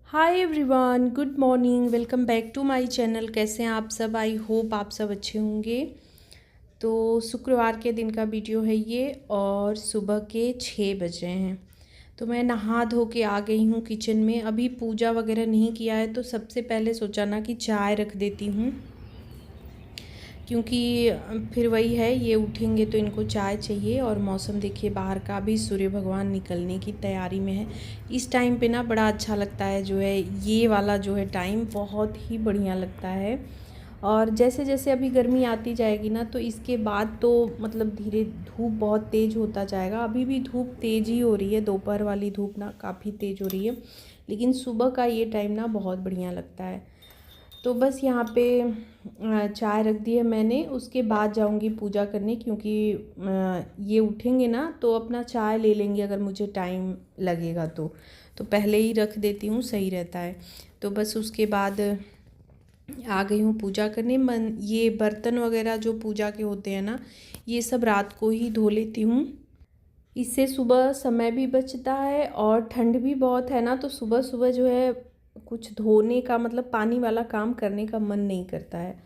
Hi everyone, good morning. Welcome back to my channel. कैसे हैं आप सब? आई होप आप सब अच्छे होंगे। तो शुक्रवार के दिन का वीडियो है ये और सुबह के 6 बज रहे हैं। तो मैं नहा धो के आ गई हूँ किचन में। अभी पूजा वगैरह नहीं किया है तो सबसे पहले सोचा ना कि चाय रख देती हूँ, क्योंकि फिर वही है, ये उठेंगे तो इनको चाय चाहिए। और मौसम देखिए बाहर का, भी सूर्य भगवान निकलने की तैयारी में है। इस टाइम पे ना बड़ा अच्छा लगता है, जो है ये वाला जो है टाइम बहुत ही बढ़िया लगता है। और जैसे जैसे अभी गर्मी आती जाएगी ना तो इसके बाद तो मतलब धीरे धूप बहुत तेज़ होता जाएगा। अभी भी धूप तेज़ ही हो रही है, दोपहर वाली धूप ना काफ़ी तेज़ हो रही है, लेकिन सुबह का ये टाइम ना बहुत बढ़िया लगता है। तो बस यहाँ पे चाय रख दी है मैंने। उसके बाद जाऊँगी पूजा करने, क्योंकि ये उठेंगे ना तो अपना चाय ले लेंगे अगर मुझे टाइम लगेगा तो पहले ही रख देती हूँ, सही रहता है। तो बस उसके बाद आ गई हूँ पूजा करने। ये बर्तन वगैरह जो पूजा के होते हैं ना, ये सब रात को ही धो लेती हूँ। इससे सुबह समय भी बचता है और ठंड भी बहुत है ना, तो सुबह सुबह जो है कुछ धोने का मतलब पानी वाला काम करने का मन नहीं करता है।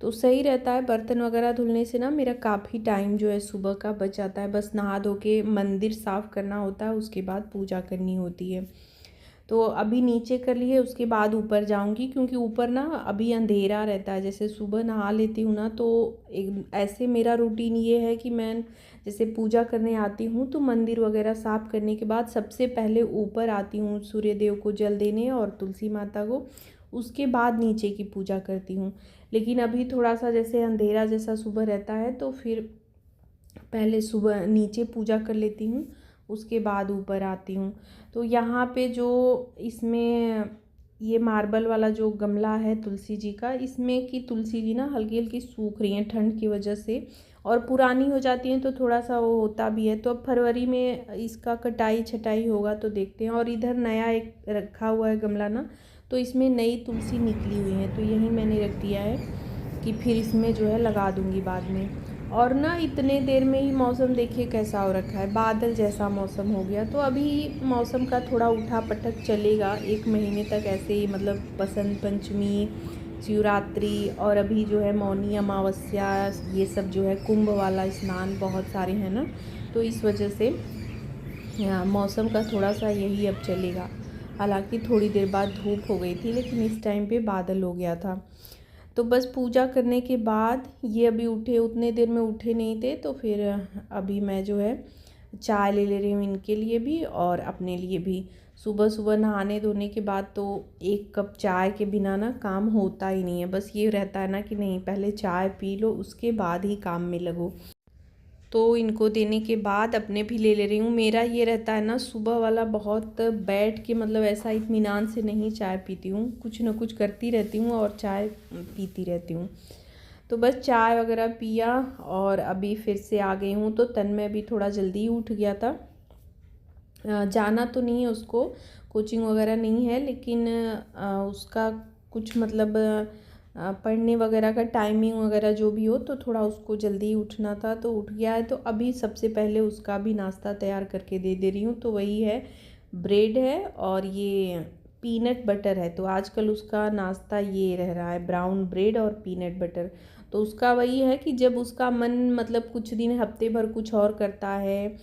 तो सही रहता है, बर्तन वगैरह धुलने से ना मेरा काफ़ी टाइम जो है सुबह का बच जाता है। बस नहा धो के मंदिर साफ़ करना होता है, उसके बाद पूजा करनी होती है। तो अभी नीचे कर लिए, उसके बाद ऊपर जाऊंगी, क्योंकि ऊपर ना अभी अंधेरा रहता है। जैसे सुबह नहा लेती हूँ ना तो एक ऐसे मेरा रूटीन ये है कि मैं जैसे पूजा करने आती हूँ तो मंदिर वगैरह साफ़ करने के बाद सबसे पहले ऊपर आती हूँ सूर्य देव को जल देने और तुलसी माता को, उसके बाद नीचे की पूजा करती हूँ। लेकिन अभी थोड़ा सा जैसे अंधेरा जैसा सुबह रहता है तो फिर पहले सुबह नीचे पूजा कर लेती हूँ, उसके बाद ऊपर आती हूँ। तो यहाँ पे जो इसमें ये मार्बल वाला जो गमला है तुलसी जी का, इसमें की तुलसी जी ना हल्की हल्की सूख रही हैं ठंड की वजह से, और पुरानी हो जाती हैं तो थोड़ा सा वो होता भी है। तो अब फरवरी में इसका कटाई छटाई होगा तो देखते हैं। और इधर नया एक रखा हुआ है गमला ना, तो इसमें नई तुलसी निकली हुई है, तो यही मैंने रख दिया है कि फिर इसमें जो है लगा दूँगी बाद में। और ना इतने देर में ही मौसम देखिए कैसा हो रखा है, बादल जैसा मौसम हो गया। तो अभी मौसम का थोड़ा उठा पटक चलेगा 1 महीने तक ऐसे ही, मतलब बसंत पंचमी, शिवरात्रि और अभी जो है मौनी अमावस्या, ये सब जो है कुंभ वाला स्नान बहुत सारे हैं ना, तो इस वजह से मौसम का थोड़ा सा यही अब चलेगा। हालांकि थोड़ी देर बाद धूप हो गई थी, लेकिन इस टाइम पे बादल हो गया था। तो बस पूजा करने के बाद ये अभी उठे, उतने देर में उठे नहीं थे, तो फिर अभी मैं जो है चाय ले ले रही हूँ इनके लिए भी और अपने लिए भी। सुबह सुबह नहाने धोने के बाद तो 1 कप चाय के बिना ना काम होता ही नहीं है। बस ये रहता है ना कि नहीं, पहले चाय पी लो उसके बाद ही काम में लगो। तो इनको देने के बाद अपने भी ले ले रही हूँ। मेरा ये रहता है ना सुबह वाला, बहुत बैठ के मतलब ऐसा इत्मीनान से नहीं चाय पीती हूँ, कुछ ना कुछ करती रहती हूँ और चाय पीती रहती हूँ। तो बस चाय वगैरह पिया और अभी फिर से आ गई हूँ। तो तन्मय भी थोड़ा जल्दी उठ गया था। जाना तो नहीं है उसको, कोचिंग वगैरह नहीं है, लेकिन उसका कुछ मतलब पढ़ने वगैरह का टाइमिंग वगैरह जो भी हो, तो थोड़ा उसको जल्दी उठना था तो उठ गया है। तो अभी सबसे पहले उसका भी नाश्ता तैयार करके दे दे रही हूँ। तो वही है, ब्रेड है और ये पीनट बटर है। तो आजकल उसका नाश्ता ये रह रहा है, ब्राउन ब्रेड और पीनट बटर। तो उसका वही है कि जब उसका मन मतलब कुछ दिन हफ्ते भर कुछ और करता है,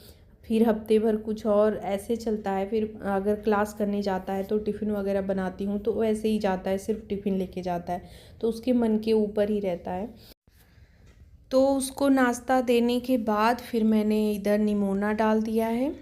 फिर हफ्ते भर कुछ और ऐसे चलता है। फिर अगर क्लास करने जाता है तो टिफ़िन वगैरह बनाती हूँ तो वैसे ही जाता है, सिर्फ टिफ़िन लेके जाता है, तो उसके मन के ऊपर ही रहता है। तो उसको नाश्ता देने के बाद फिर मैंने इधर निमोना डाल दिया है।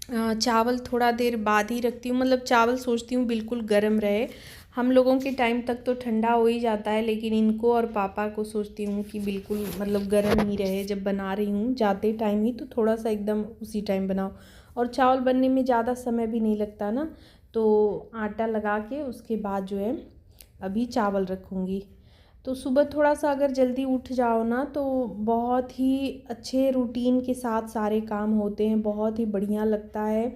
चावल थोड़ा देर बाद ही रखती हूँ, मतलब चावल सोचती हूँ बिल्कुल गर्म रहे। हम लोगों के टाइम तक तो ठंडा हो ही जाता है, लेकिन इनको और पापा को सोचती हूँ कि बिल्कुल मतलब गर्म ही रहे। जब बना रही हूँ जाते टाइम ही तो थोड़ा सा एकदम उसी टाइम बनाओ। और चावल बनने में ज़्यादा समय भी नहीं लगता ना, तो आटा लगा के उसके बाद जो है अभी चावल रखूँगी। तो सुबह थोड़ा सा अगर जल्दी उठ जाओ ना तो बहुत ही अच्छे रूटीन के साथ सारे काम होते हैं, बहुत ही बढ़िया लगता है,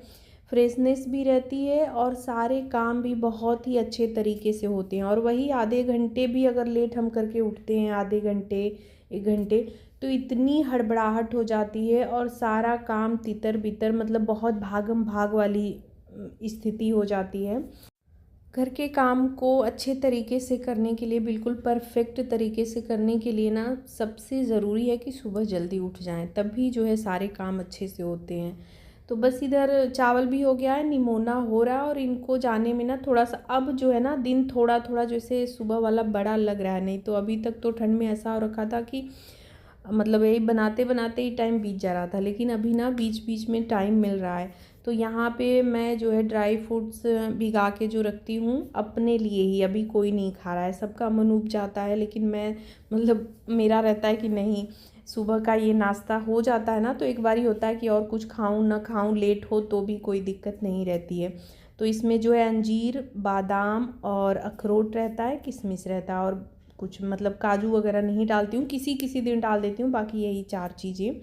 फ्रेशनेस भी रहती है और सारे काम भी बहुत ही अच्छे तरीके से होते हैं। और वही आधे घंटे भी अगर लेट हम करके उठते हैं, आधे घंटे 1 घंटे, तो इतनी हड़बड़ाहट हो जाती है और सारा काम तितर बितर, मतलब बहुत भागम भाग वाली स्थिति हो जाती है। घर के काम को अच्छे तरीके से करने के लिए, बिल्कुल परफेक्ट तरीके से करने के लिए ना सबसे ज़रूरी है कि सुबह जल्दी उठ जाएं, तभी जो है सारे काम अच्छे से होते हैं। तो बस इधर चावल भी हो गया है, निमोना हो रहा है, और इनको जाने में ना थोड़ा सा अब जो है ना दिन थोड़ा थोड़ा जैसे सुबह वाला बड़ा लग रहा है। नहीं तो अभी तक तो ठंड में ऐसा हो रखा था कि मतलब यही बनाते बनाते ही टाइम बीत जा रहा था, लेकिन अभी ना बीच बीच में टाइम मिल रहा है। तो यहाँ पे मैं जो है ड्राई फ्रूट्स भिगा के जो रखती हूँ अपने लिए ही, अभी कोई नहीं खा रहा है, सबका मन उब जाता है, लेकिन मैं मतलब मेरा रहता है कि नहीं, सुबह का ये नाश्ता हो जाता है ना, तो एक बार ही होता है कि और कुछ खाऊं ना खाऊं, लेट हो तो भी कोई दिक्कत नहीं रहती है। तो इसमें जो है अंजीर, बादाम और अखरोट रहता है, किशमिश रहता है, और कुछ मतलब काजू वगैरह नहीं डालती हूँ, किसी किसी दिन डाल देती हूँ, बाकी यही 4 चीज़ें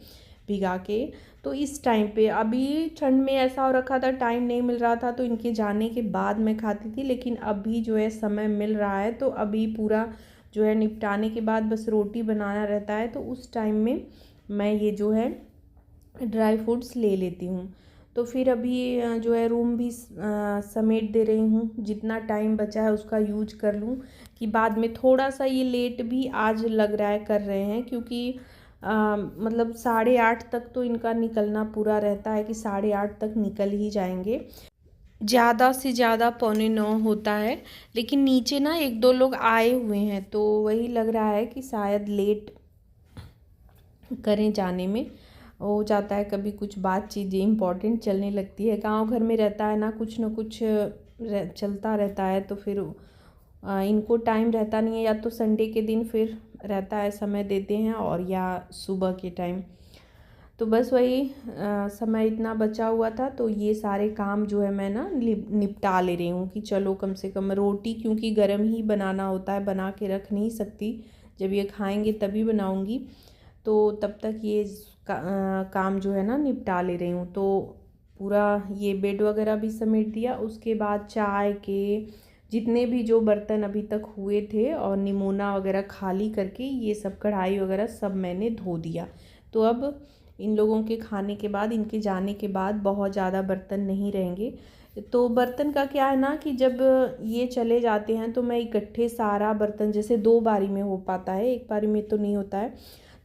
भिगा के। तो इस टाइम पे अभी ठंड में ऐसा हो रखा था, टाइम नहीं मिल रहा था, तो इनके जाने के बाद मैं खाती थी, लेकिन अभी जो है समय मिल रहा है, तो अभी पूरा जो है निपटाने के बाद बस रोटी बनाना रहता है, तो उस टाइम में मैं ये जो है ड्राई फ्रूट्स ले लेती हूँ। तो फिर अभी जो है रूम भी समेट दे रही हूँ, जितना टाइम बचा है उसका यूज कर लूँ, कि बाद में थोड़ा सा ये लेट भी आज लग रहा है कर रहे हैं, क्योंकि मतलब 8:30 तक तो इनका निकलना पूरा रहता है, कि 8:30 तक निकल ही जाएंगे, ज़्यादा से ज़्यादा 8:45 होता है। लेकिन नीचे ना 1-2 लोग आए हुए हैं, तो वही लग रहा है कि शायद लेट करें जाने में, हो जाता है कभी कुछ बात चीज़ें इम्पॉर्टेंट चलने लगती है, गांव घर में रहता है ना कुछ चलता रहता है, तो फिर इनको टाइम रहता नहीं है, या तो संडे के दिन फिर रहता है समय देते हैं, और या सुबह के टाइम। तो बस वही समय इतना बचा हुआ था, तो ये सारे काम जो है मैं ना निपटा ले रही हूँ, कि चलो कम से कम रोटी, क्योंकि गर्म ही बनाना होता है, बना के रख नहीं सकती, जब ये खाएंगे तभी बनाऊँगी, तो तब तक ये काम जो है ना निपटा ले रही हूँ। तो पूरा ये बेड वगैरह भी समेट दिया, उसके बाद चाय के जितने भी जो बर्तन अभी तक हुए थे और निमोना वगैरह खाली करके ये सब कढ़ाई वगैरह सब मैंने धो दिया। तो अब इन लोगों के खाने के बाद, इनके जाने के बाद बहुत ज़्यादा बर्तन नहीं रहेंगे। तो बर्तन का क्या है ना कि जब ये चले जाते हैं तो मैं इकट्ठे सारा बर्तन, जैसे 2 बारी में हो पाता है, एक बारी में तो नहीं होता है,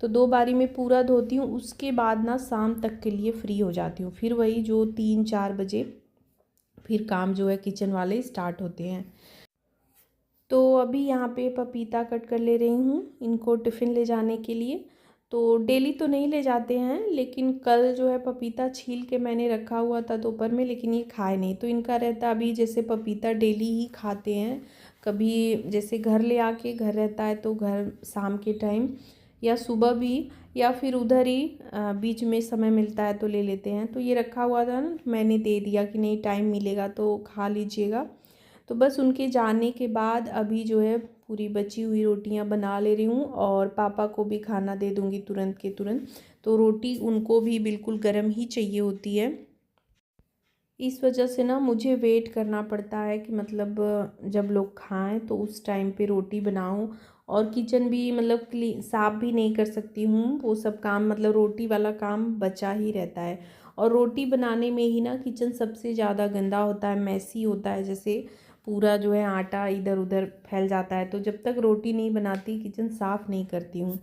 तो 2 बारी में पूरा धोती हूँ, उसके बाद ना शाम तक के लिए फ्री हो जाती हूँ, फिर वही जो 3-4 बजे फिर काम जो है किचन वाले स्टार्ट होते हैं। तो अभी यहाँ पे पपीता कट कर ले रही हूँ इनको टिफ़िन ले जाने के लिए। तो डेली तो नहीं ले जाते हैं, लेकिन कल जो है पपीता छील के मैंने रखा हुआ था दोपहर में, लेकिन ये खाए नहीं, तो इनका रहता अभी जैसे पपीता डेली ही खाते हैं, कभी जैसे घर ले आके घर रहता है तो घर शाम के टाइम या सुबह भी, या फिर उधर ही बीच में समय मिलता है तो ले लेते हैं। तो ये रखा हुआ था ना, मैंने दे दिया कि नहीं टाइम मिलेगा तो खा लीजिएगा। तो बस उनके जाने के बाद अभी जो है पूरी बची हुई रोटियां बना ले रही हूँ, और पापा को भी खाना दे दूँगी तुरंत के तुरंत। तो रोटी उनको भी बिल्कुल गर्म ही चाहिए होती है, इस वजह से ना मुझे वेट करना पड़ता है कि मतलब जब लोग खाएं तो उस टाइम पे रोटी बनाऊं। और किचन भी मतलब क्लीन साफ़ भी नहीं कर सकती हूँ, वो सब काम मतलब रोटी वाला काम बचा ही रहता है। और रोटी बनाने में ही ना किचन सबसे ज़्यादा गंदा होता है, मैसी होता है, जैसे पूरा जो है आटा इधर उधर फैल जाता है। तो जब तक रोटी नहीं बनाती किचन साफ़ नहीं करती हूँ।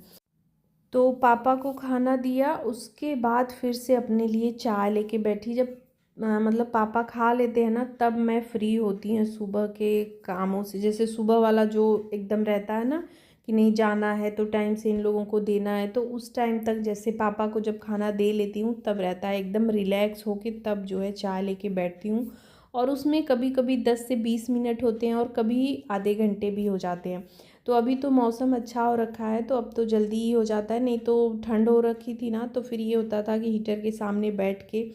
तो पापा को खाना दिया, उसके बाद फिर से अपने लिए चाय लेके बैठी। जब मतलब पापा खा लेते हैं ना तब मैं फ्री होती हूँ सुबह के कामों से, जैसे सुबह वाला जो एकदम रहता है ना कि नहीं जाना है तो टाइम से इन लोगों को देना है, तो उस टाइम तक जैसे पापा को जब खाना दे लेती हूँ तब रहता है एकदम रिलैक्स होके, तब जो है चाय लेके बैठती हूँ। और उसमें कभी कभी 10 से 20 मिनट होते हैं और कभी आधे घंटे भी हो जाते हैं। तो अभी तो मौसम अच्छा हो रखा है तो अब तो जल्दी ही हो जाता है, नहीं तो ठंड हो रखी थी ना तो फिर ये होता था कि हीटर के सामने बैठ के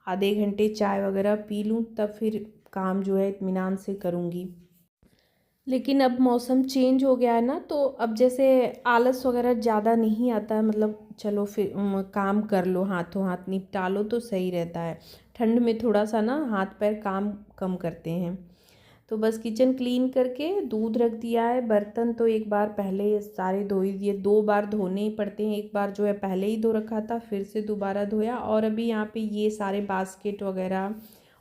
आधे घंटे चाय वगैरह पी लूँ, तब फिर काम जो है इत्मीनान से करूँगी। लेकिन अब मौसम चेंज हो गया है ना, तो अब जैसे आलस वगैरह ज़्यादा नहीं आता है, मतलब चलो फिर काम कर लो, हाथों हाथ निपटा लो तो सही रहता है। ठंड में थोड़ा सा ना हाथ पैर काम कम करते हैं। तो बस किचन क्लीन करके दूध रख दिया है, बर्तन तो एक बार पहले सारे धो ही दिए, 2 बार धोने ही पड़ते हैं, एक बार जो है पहले ही धो रखा था फिर से दोबारा धोया। और अभी यहाँ पे ये सारे बास्केट वगैरह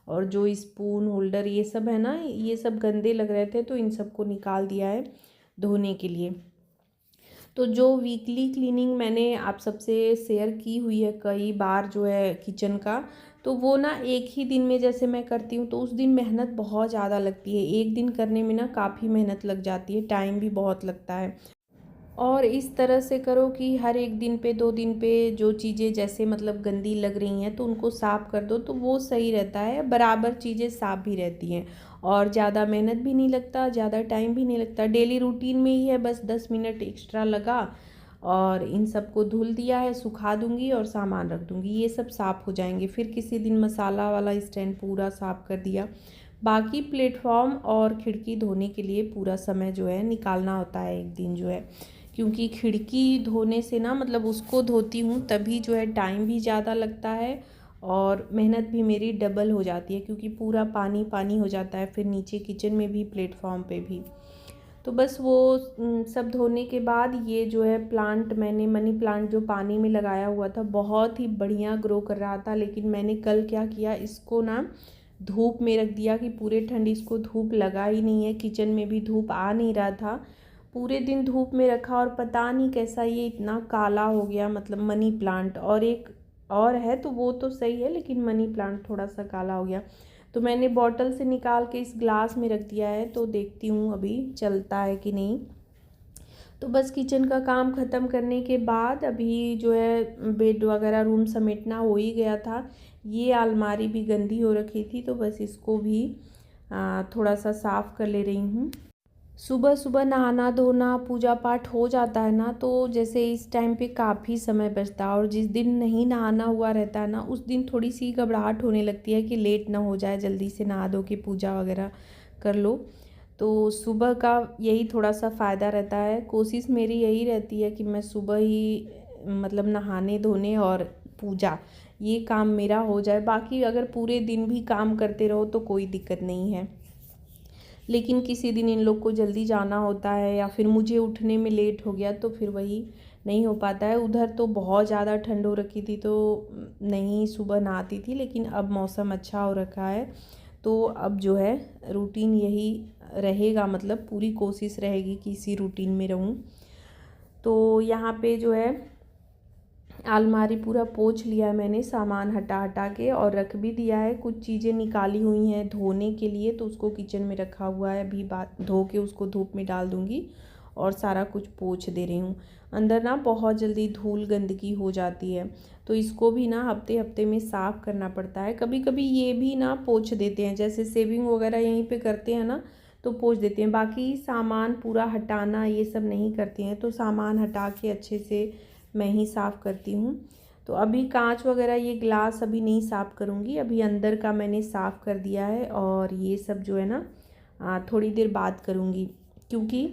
और जो स्पून होल्डर ये सब है ना, ये सब गंदे लग रहे थे, तो इन सबको निकाल दिया है धोने के लिए। तो जो वीकली क्लीनिंग मैंने आप सबसे शेयर की हुई है कई बार जो है किचन का, तो वो ना एक ही दिन में जैसे मैं करती हूँ तो उस दिन मेहनत बहुत ज़्यादा लगती है। एक दिन करने में ना काफ़ी मेहनत लग जाती है, टाइम भी बहुत लगता है। और इस तरह से करो कि हर एक दिन पे 2 दिन पे जो चीज़ें जैसे मतलब गंदी लग रही हैं तो उनको साफ़ कर दो, तो वो सही रहता है, बराबर चीज़ें साफ़ भी रहती हैं और ज़्यादा मेहनत भी नहीं लगता, ज़्यादा टाइम भी नहीं लगता। डेली रूटीन में ही है, बस 10 मिनट एक्स्ट्रा लगा और इन सबको धुल दिया है, सुखा दूँगी और सामान रख दूँगी, ये सब साफ़ हो जाएंगे। फिर किसी दिन मसाला वाला स्टैंड पूरा साफ़ कर दिया। बाकी प्लेटफॉर्म और खिड़की धोने के लिए पूरा समय जो है निकालना होता है एक दिन जो है, क्योंकि खिड़की धोने से ना मतलब उसको धोती हूँ तभी जो है टाइम भी ज़्यादा लगता है और मेहनत भी मेरी डबल हो जाती है, क्योंकि पूरा पानी पानी हो जाता है फिर नीचे किचन में भी प्लेटफॉर्म पे भी। तो बस वो सब धोने के बाद ये जो है प्लांट, मैंने मनी प्लांट जो पानी में लगाया हुआ था बहुत ही बढ़िया ग्रो कर रहा था, लेकिन मैंने कल क्या किया, इसको ना धूप में रख दिया कि पूरे ठंड इसको धूप लगा ही नहीं है, किचन में भी धूप आ नहीं रहा था। पूरे दिन धूप में रखा और पता नहीं कैसा ये इतना काला हो गया, मतलब मनी प्लांट। और एक और है तो वो तो सही है, लेकिन मनी प्लांट थोड़ा सा काला हो गया। तो मैंने बॉटल से निकाल के इस ग्लास में रख दिया है, तो देखती हूँ अभी चलता है कि नहीं। तो बस किचन का काम ख़त्म करने के बाद अभी जो है बेड वगैरह रूम समेटना हो ही गया था। ये अलमारी भी गंदी हो रखी थी, तो बस इसको भी थोड़ा सा साफ़ कर ले रही हूँ। सुबह सुबह नहाना धोना पूजा पाठ हो जाता है ना, तो जैसे इस टाइम पे काफ़ी समय बचता है, और जिस दिन नहीं नहाना हुआ रहता है ना उस दिन थोड़ी सी घबराहट होने लगती है कि लेट ना हो जाए, जल्दी से नहा धो के पूजा वगैरह कर लो। तो सुबह का यही थोड़ा सा फ़ायदा रहता है। कोशिश मेरी यही रहती है कि मैं सुबह ही मतलब नहाने धोने और पूजा, ये काम मेरा हो जाए। बाकी अगर पूरे दिन भी काम करते रहो तो कोई दिक्कत नहीं है, लेकिन किसी दिन इन लोग को जल्दी जाना होता है या फिर मुझे उठने में लेट हो गया तो फिर वही नहीं हो पाता है। उधर तो बहुत ज़्यादा ठंड हो रखी थी तो नहीं सुबह नहाती थी, लेकिन अब मौसम अच्छा हो रखा है तो अब जो है रूटीन यही रहेगा, मतलब पूरी कोशिश रहेगी कि इसी रूटीन में रहूं। तो यहाँ पे जो है अलमारी पूरा पोंछ लिया है मैंने, सामान हटा हटा के, और रख भी दिया है। कुछ चीज़ें निकाली हुई हैं धोने के लिए तो उसको किचन में रखा हुआ है, अभी बात धो के उसको धूप में डाल दूँगी और सारा कुछ पोंछ दे रही हूँ। अंदर ना बहुत जल्दी धूल गंदगी हो जाती है, तो इसको भी ना हफ्ते हफ्ते में साफ़ करना पड़ता है। कभी कभी ये भी ना पोंछ देते हैं, जैसे सेविंग वगैरह यहीं पे करते हैं ना तो पोंछ देते हैं, बाकी सामान पूरा हटाना ये सब नहीं करती हैं। तो सामान हटा के अच्छे से मैं ही साफ़ करती हूँ। तो अभी कांच वगैरह ये ग्लास अभी नहीं साफ़ करूँगी, अभी अंदर का मैंने साफ़ कर दिया है और ये सब जो है ना थोड़ी देर बाद करूँगी, क्योंकि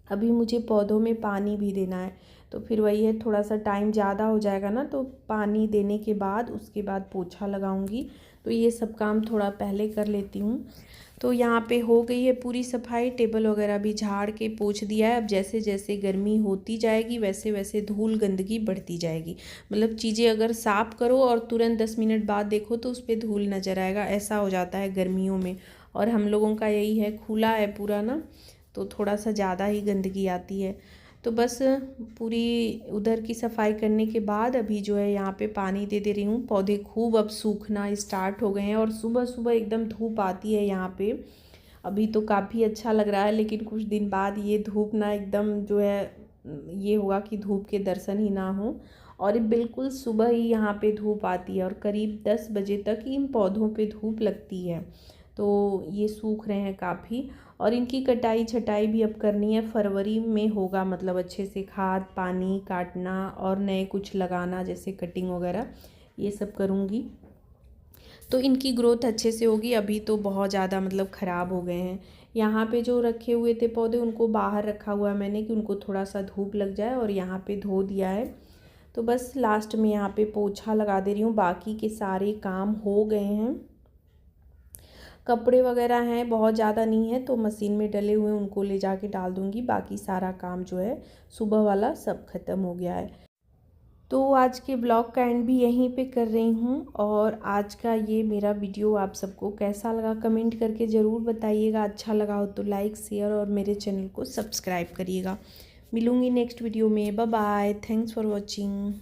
अभी मुझे पौधों में पानी भी देना है। तो फिर वही है, थोड़ा सा टाइम ज़्यादा हो जाएगा ना, तो पानी देने के बाद उसके बाद पोछा लगाऊंगी। तो ये सब काम थोड़ा पहले कर लेती हूँ। तो यहाँ पे हो गई है पूरी सफाई, टेबल वगैरह भी झाड़ के पोंछ दिया है। अब जैसे जैसे गर्मी होती जाएगी वैसे वैसे धूल गंदगी बढ़ती जाएगी, मतलब चीज़ें अगर साफ़ करो और तुरंत 10 मिनट बाद देखो तो उस पर धूल नज़र आएगा, ऐसा हो जाता है गर्मियों में। और हम लोगों का यही है, खुला है पूरा ना, तो थोड़ा सा ज़्यादा ही गंदगी आती है। तो बस पूरी उधर की सफाई करने के बाद अभी जो है यहाँ पे पानी दे रही हूँ। पौधे खूब अब सूखना स्टार्ट हो गए हैं और सुबह सुबह एकदम धूप आती है यहाँ पे। अभी तो काफ़ी अच्छा लग रहा है, लेकिन कुछ दिन बाद ये धूप ना एकदम जो है ये होगा कि धूप के दर्शन ही ना हो। और बिल्कुल सुबह ही यहाँ पे धूप आती है और करीब 10 बजे तक इन पौधों पे धूप लगती है। तो ये सूख रहे हैं काफ़ी, और इनकी कटाई छटाई भी अब करनी है, फरवरी में होगा, मतलब अच्छे से खाद पानी काटना और नए कुछ लगाना जैसे कटिंग वगैरह ये सब करूँगी तो इनकी ग्रोथ अच्छे से होगी। अभी तो बहुत ज़्यादा मतलब ख़राब हो गए हैं। यहाँ पे जो रखे हुए थे पौधे उनको बाहर रखा हुआ है मैंने कि उनको थोड़ा सा धूप लग जाए, और यहाँ पे धो दिया है। तो बस लास्ट में यहाँ पे पोछा लगा दे रही हूँ, बाकी के सारे काम हो गए हैं। कपड़े वगैरह हैं, बहुत ज़्यादा नहीं है तो मशीन में डले हुए उनको ले जाके डाल दूँगी। बाकी सारा काम जो है सुबह वाला सब ख़त्म हो गया है। तो आज के ब्लॉग का एंड भी यहीं पे कर रही हूँ। और आज का ये मेरा वीडियो आप सबको कैसा लगा कमेंट करके ज़रूर बताइएगा। अच्छा लगा हो तो लाइक शेयर और मेरे चैनल को सब्सक्राइब करिएगा। मिलूँगी नेक्स्ट वीडियो में। Bye bye. Thanks for watching.